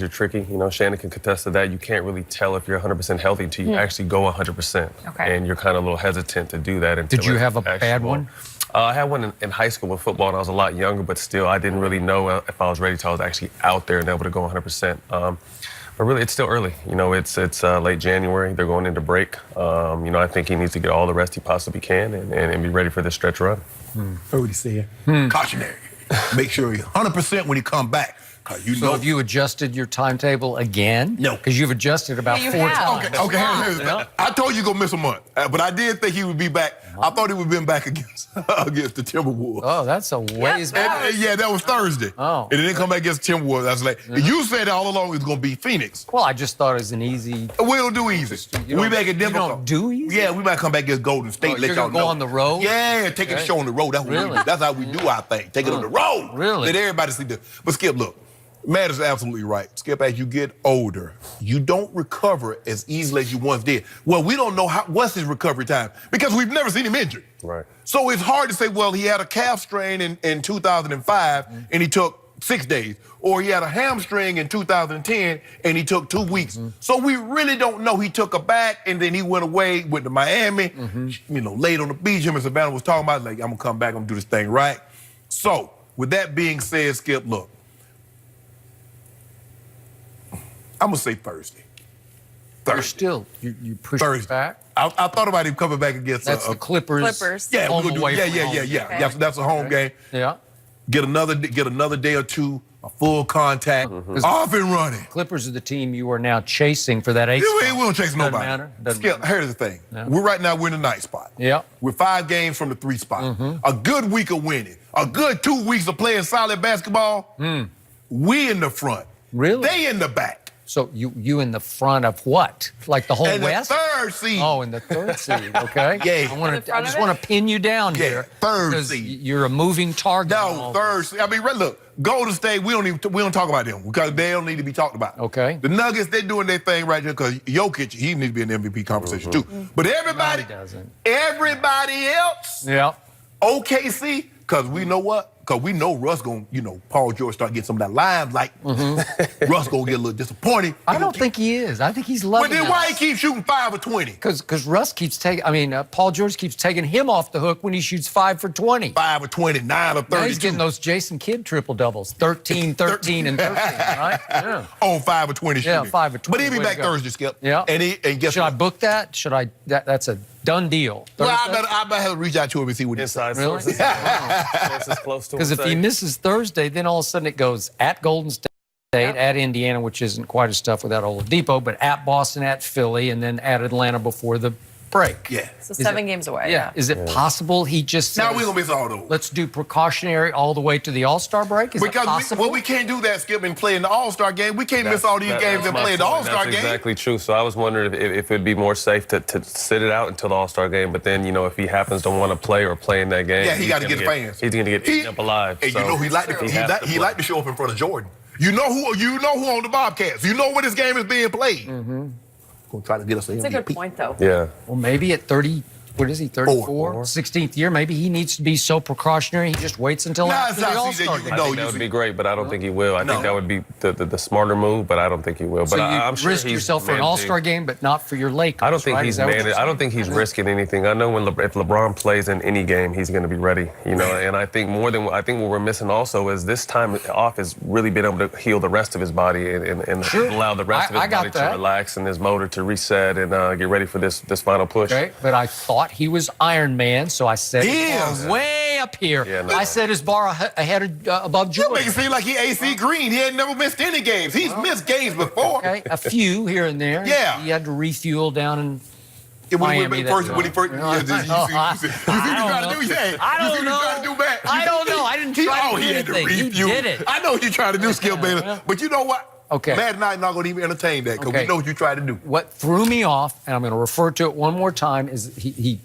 You're tricky. You know, Shannon can contest to that. You can't really tell if you're 100% healthy until you actually go 100%. Okay. And you're kind of a little hesitant to do that. Did you have a bad one? I had one in high school with football, and I was a lot younger, but still, I didn't really know if I was ready until I was actually out there and able to go 100%. But really, it's still early. You know, it's late January. They're going into break. You know, I think he needs to get all the rest he possibly can and be ready for this stretch run. Heard what he said. Cautionary. Make sure you're 100% when you come back. So have you adjusted your timetable again? No. Because you've adjusted about 4 times. Okay, here's the thing. I told you go miss a month, but I did think he would be back. I thought he would have been back against the Timberwolves. Oh, that's a ways back. Yeah, that was Thursday. Oh. And it didn't come back against the Timberwolves. I was like, you said all along it was going to be Phoenix. Well, I just thought it was an easy... We'll do easy. We make it difficult. You don't do easy? Yeah, we might come back against Golden State. You're going to go on the road? Yeah, take a show on the road. That's what we do. That's how we do our thing. Take it on the road. Really? Let everybody see this. But Skip, look. Matt is absolutely right. Skip, as you get older, you don't recover as easily as you once did. Well, we don't know what's his recovery time because we've never seen him injured. Right. So it's hard to say, well, he had a calf strain in 2005 and he took 6 days. Or he had a hamstring in 2010 and he took 2 weeks. So we really don't know. He took a back and then he went away, went to Miami, you know, laid on the beach. Him and Savannah was talking about, like, I'm going to come back, I'm going to do this thing right. So with that being said, Skip, look. I'm going to say Thursday. You push it back? I thought about him coming back against... That's the Clippers. Yeah, home we're away gonna do, from home. yeah. That's a home game. Yeah. Get another day or two, a full contact, off and running. Clippers are the team you are now chasing for that 8th spot. We don't chase nobody. Doesn't matter. Here's the thing. Yeah. Right now, we're in the 9th spot. Yeah. We're 5 games from the 3 spot. A good week of winning. A good 2 weeks of playing solid basketball. We in the front. Really? They in the back. So you in the front of what? Like the whole West? The 3rd seed. Oh, in the 3rd seed. Okay. Yeah. I just want to pin you down here. 3rd seed. You're a moving target. No, 3rd seed. I mean, look, Golden State. We don't talk about them because they don't need to be talked about. Okay. The Nuggets, they're doing their thing right here because Jokic, he needs to be in the MVP conversation too. But everybody, no, he doesn't. Everybody else. Yeah. OKC, because we know what? Because we know Russ going, Paul George start getting some of that limelight. Russ going to get a little disappointed. I don't think he is. I think he's loving it. But then why he keeps shooting 5 for 20? Because Russ keeps taking, Paul George keeps taking him off the hook when he shoots 5 for 20. 5 for 20, 9 or 30. Now he's getting those Jason Kidd triple doubles, 13, 13, and 13, right? Yeah. On 5 for 20 shooting. Yeah, 5 for 20. But he'll be back Thursday, Skip. Yeah. And guess Should what? I book that? That's a done deal. Well, I better have to reach out to him and see what he says. Inside sources. Sources close to him. Because if he misses Thursday, then all of a sudden it goes at Golden State, at Indiana, which isn't quite as tough without Oladipo, but at Boston, at Philly, and then at Atlanta before the break. Yeah. So 7 games away. Yeah. Is it possible he just says, now we're going to miss all those. Let's do precautionary all the way to the All-Star break? Is it possible? We can't do that, Skip, and play in the All-Star game. We can't miss all these games and play in the All-Star game. That's exactly true. So I was wondering if it'd be more safe to sit it out until the All-Star game, but then, if he happens to want to play or play in that game. Yeah, he got to get the fans. He's going to get eaten up alive. And he like to show up in front of Jordan. You know who on the Bobcats. You know where this game is being played. Gonna try to get us an MVP. That's a good point, though. Yeah. Well, maybe at 30, what is he, 34? 16th year, maybe he needs to be so precautionary, he just waits until after the All-Star game. I think that would be great, but I don't think he will. I think that would be the smarter move, but I don't think he will. So but I'm sure risk yourself for an All-Star game, but not for your Lakers. I don't think right? I don't think he's risking anything. I know if LeBron plays in any game, he's going to be ready. And I think what we're missing also is this time off has really been able to heal the rest of his body and allow the rest of his body to relax and his motor to reset and get ready for this final push. Okay, but I thought he was Iron Man, so I set his bar way up here. Yeah, no. I set his bar ahead above Jordan. You make it seem like he AC Green. He ain't never missed any games. He's missed games before. Okay, a few here and there. Yeah. He had to refuel down in Miami. I don't know. I didn't try to do anything. He did it. I know what you tried to do, Skip Baylor. But you know what? Okay. Matt and I are not going to even entertain that because we know what you tried to do. What threw me off, and I'm going to refer to it one more time, is he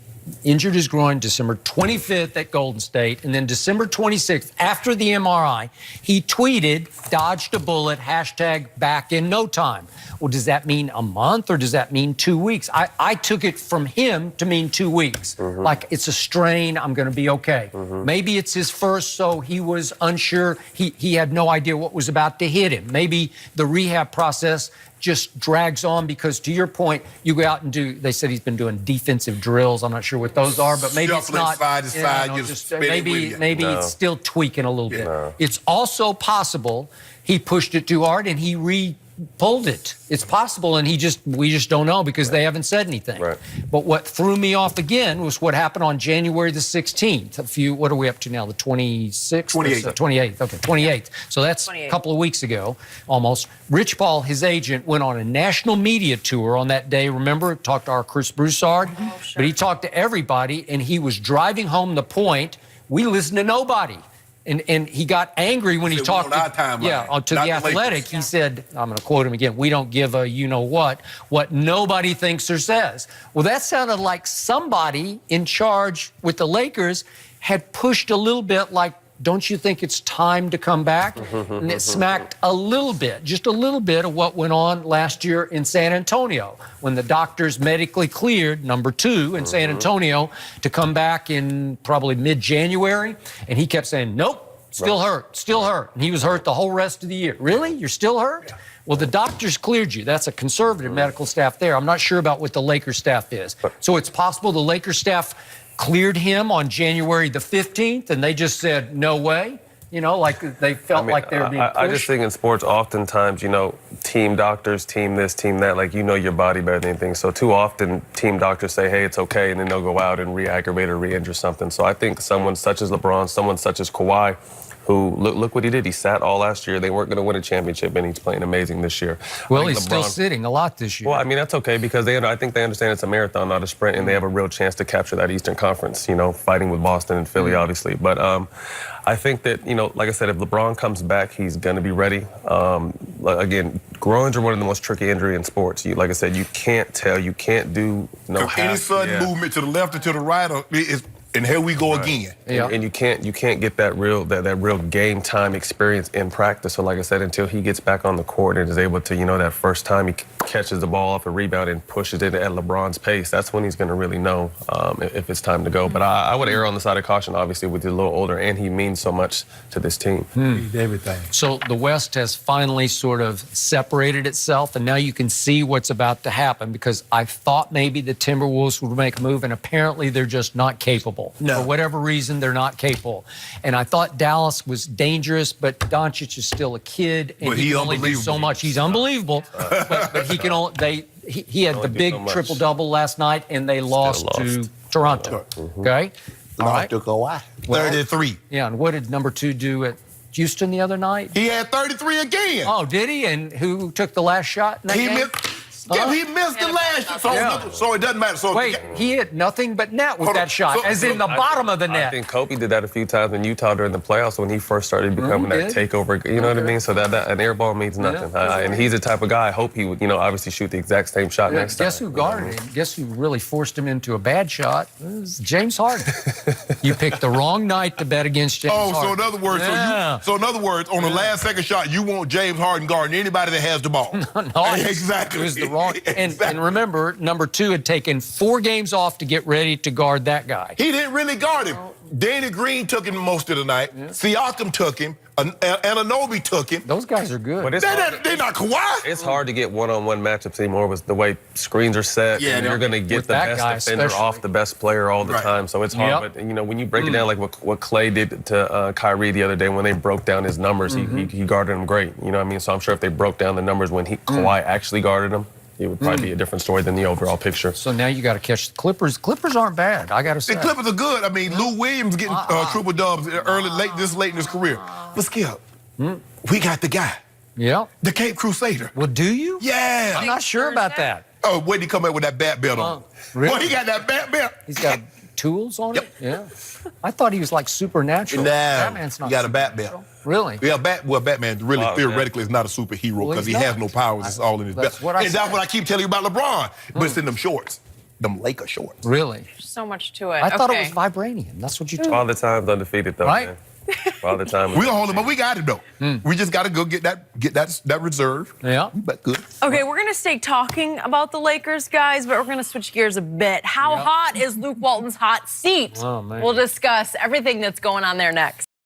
injured his groin December 25th at Golden State, and then December 26th, after the MRI, he tweeted, "Dodged a bullet, hashtag back in no time." Well, does that mean a month or does that mean 2 weeks? I took it from him to mean 2 weeks. Like, it's a strain, I'm going to be okay. Maybe it's his first, so he was unsure. He had no idea what was about to hit him. Maybe the rehab process just drags on because, to your point, you go out and they said he's been doing defensive drills. I'm not sure what those are, but maybe it's not. Side to side, maybe it's still tweaking a little bit. It's also possible he pushed it too hard and he pulled it. It's possible, and we just don't know because they haven't said anything. Right. But what threw me off again was what happened on January the 16th. What are we up to now? The 26th? 28th. 28th. Okay, 28th. So that's a couple of weeks ago, almost. Rich Paul, his agent, went on a national media tour on that day. Remember, talked to our Chris Broussard, but he talked to everybody, and he was driving home the point, we listen to nobody. And he got angry when he talked to the Athletic. He said, I'm going to quote him again, "We don't give a you-know-what nobody thinks or says." Well, that sounded like somebody in charge with the Lakers had pushed a little bit like, don't you think it's time to come back? And it smacked a little bit, just a little bit of what went on last year in San Antonio when the doctors medically cleared number 2 in San Antonio to come back in probably mid-January. And he kept saying, nope, still hurt, still hurt. And he was hurt the whole rest of the year. Really? You're still hurt? Well, the doctors cleared you. That's a conservative medical staff there. I'm not sure about what the Lakers staff is. So it's possible the Lakers staff cleared him on January the 15th, and they just said, no way. You know, like they felt like they were being pushed. I just think in sports, oftentimes, team doctors, team this, team that, like, your body better than anything. So too often, team doctors say, hey, it's okay, and then they'll go out and re-aggravate or re-injure something. So I think someone such as LeBron, someone such as Kawhi, who, look what he did. He sat all last year. They weren't going to win a championship, and he's playing amazing this year. Well, he's still sitting a lot this year. Well, I mean, that's okay because I think they understand it's a marathon, not a sprint, and they have a real chance to capture that Eastern Conference, fighting with Boston and Philly, obviously. But I think that, like I said, if LeBron comes back, he's going to be ready. Again, groins are one of the most tricky injuries in sports. Like I said, you can't tell. You can't do any sudden movement to the left or to the right, and here we go again. Yeah. And you can't get that real game time experience in practice. So like I said, until he gets back on the court and is able to, that first time he catches the ball off a rebound and pushes it at LeBron's pace, that's when he's going to really know if it's time to go. But I would err on the side of caution, obviously, with he's a little older, and he means so much to this team. Everything. So the West has finally sort of separated itself, and now you can see what's about to happen because I thought maybe the Timberwolves would make a move, and apparently they're just not capable. No. For whatever reason, they're not capable. And I thought Dallas was dangerous, but Doncic is still a kid, and he can only do so much. He's unbelievable, but he can only. He had the big triple-double last night, and they lost to Toronto. Okay? All right. To Kawhi. 33. Yeah, and what did number 2 do at Houston the other night? He had 33 again. Oh, did he? And who took the last shot in that game? He missed the last shot, so it doesn't matter. So wait, he hit nothing but net with that shot, as in the bottom of the net. I think Kobe did that a few times in Utah during the playoffs when he first started becoming that takeover. You know what I mean? So that an air ball means nothing. And he's the type of guy, I hope he would, obviously shoot the exact same shot next time. Guess who guarded him? Guess who really forced him into a bad shot? It was James Harden. You picked the wrong night to bet against James Harden. So in other words, on the last second shot, you want James Harden guarding anybody that has the ball. No, exactly. It was the wrong. And remember, number 2 had taken 4 games off to get ready to guard that guy. He didn't really guard him. Danny Green took him most of the night. Siakam took him. Anunoby took him. Those guys are good. But they're not Kawhi. It's hard to get one-on-one matchups anymore with the way screens are set. Yeah, and you're going to get the best defender off the best player all the time. So it's hard. But, when you break it down like what Clay did to Kyrie the other day when they broke down his numbers, he guarded him great. You know what I mean? So I'm sure if they broke down the numbers when Kawhi actually guarded him, it would probably be a different story than the overall picture. So now you got to catch the Clippers. Clippers aren't bad, I got to say. The Clippers are good. I mean, Lou Williams getting triple dubs late in his career. But Skip, we got the guy. Yeah. The Cape Crusader. Well, do you? Yeah. I'm not sure about that. Oh, when did he come out with that bat belt on? Really? Well, he got that bat belt. He's got tools on it? Yeah. I thought he was like supernatural. Nah, Batman's not he got a bat belt. Really? Yeah, Batman really theoretically is not a superhero because he has no powers. It's all in his belt. That's what I That's what I keep telling you about LeBron. But it's in them shorts. them Laker shorts. Really? So much to it. I thought it was vibranium. That's what you told me. Father Time's undefeated, though, Right? man. Father Time. We gonna hold it, but we got it though. We just gotta go get that reserve. Yeah. But good. Okay, we're going to stay talking about the Lakers, guys, but we're going to switch gears a bit. How hot is Luke Walton's hot seat? Oh, man. We'll discuss everything that's going on there next.